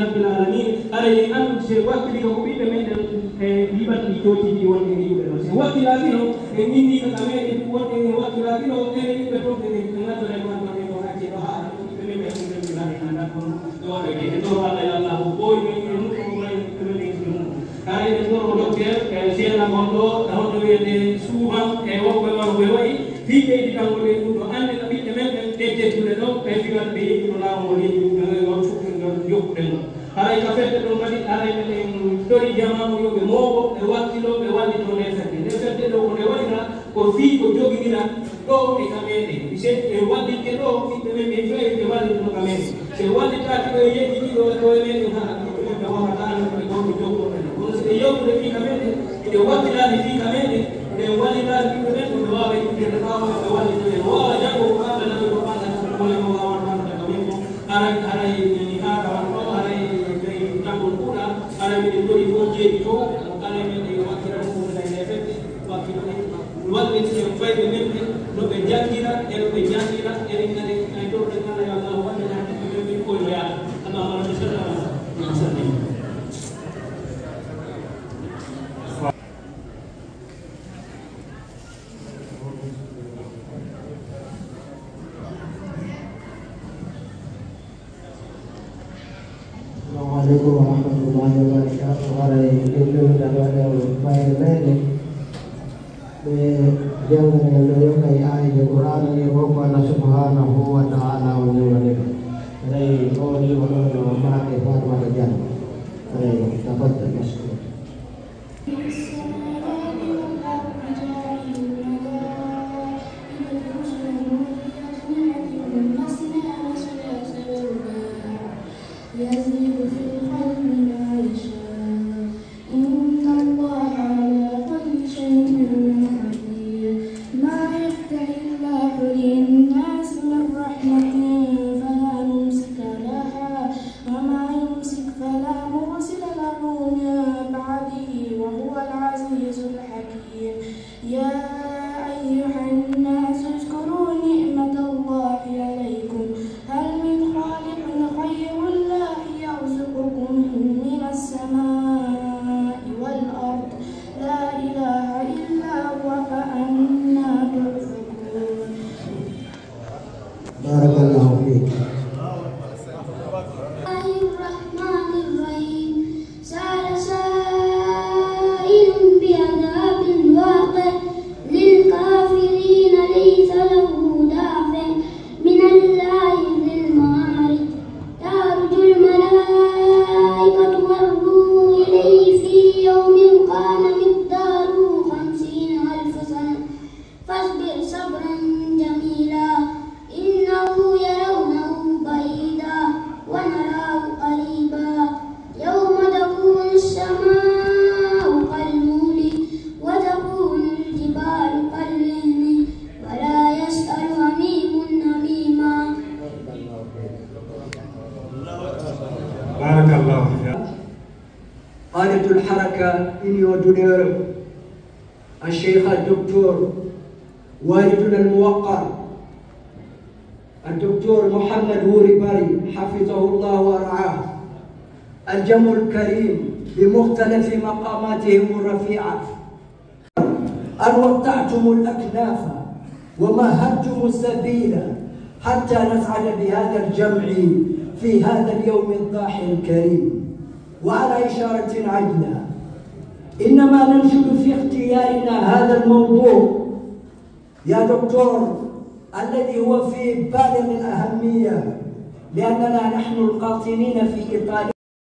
رب العالمين أري أن سوات لكوبيد من لبات لكوتي والنبي سوات لابينو إني كمان وات لابينو إني بتوقف إننا تلقون من وراء جبهة من أنا doa bagi doa Allah boy ini kali itu dokter siapa mondo tahun ini suam ewa tiga di tahun ini itu anda tapi teman tete sudah dong pejuan di pulau moni orang suku yuk dengan hari kafe itu mesti hari ini dari zaman itu mau waktu itu nesa itu lewatnya kopi kojogi ni do ikamene ise ewadi kero kiteme mevei ewadi no kamene se wadi tatu ye ni do to ele ha ko wa matana ko ko joko ko se yo de ikamene e wadi la ni ikamene e wadi la ni ko do wa ba ni de ta wa wadi de wa ja ko ka na ko pa na ko le wa wa na ka kamene ara ni ha ka wa ara ni ta ko pura ara ni do ri ko je to kale me de wa kira ko na ne fe wa kira Luar itu yang baik memang lo berjanjilah, ini dari itu dengan yang Allah dengan itu pun ya, Allah manusia manusia. Assalamualaikum warahmatullahi wabarakatuh. Hari itu dalam baik yang mengenai ayat Al-Quran yang Allah Subhanahu wa Ta'ala menyebutkan dari qawli wa ma'ake wa majan dari dapat termasuk قادة الحركة إنيو جونيور الشيخ الدكتور والدنا الموقر الدكتور محمد هوري باري حفظه الله ورعاه الجم الكريم بمختلف مقاماتهم الرفيعة أن وقعتم الأكناف ومهدتم السبيل حتى نسعد بهذا الجمع في هذا اليوم الضاحي الكريم. وعلى إشارة عجلة إنما ننشد في اختيارنا هذا الموضوع يا دكتور الذي هو في بالغ الأهمية لأننا نحن القاطنين في إيطاليا